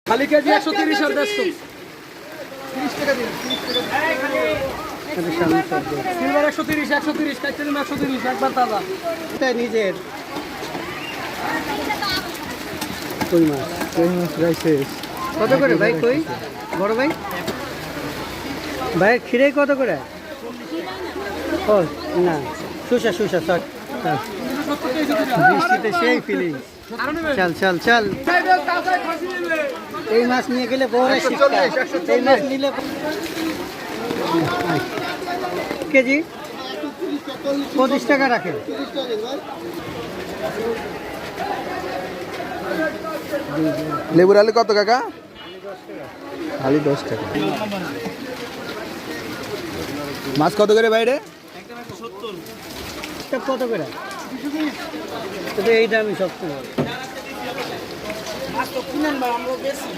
খালি কেজি 130 আর 150 30 টাকা দিন 30 টাকা সিলভার 130 130 কাইতেন 130 একবার তাজা এটা নিজের কই মাছ রাইছে কত করে ভাই কই বড় ভাই ভাই খিরে কত করে ও না সুসা সুসা সর বৃষ্টিতে সেই ফিলিং চল চল চল এই মাছ নিয়ে গেলে বড় শিক্ষা এই মাছ নিলে কেজি 25 টাকা রাখে লেবুর আলু কত কাকা? আলু 10 টাকা। মাছ কত করে বাইরে? কত করে এই দামই সবসময়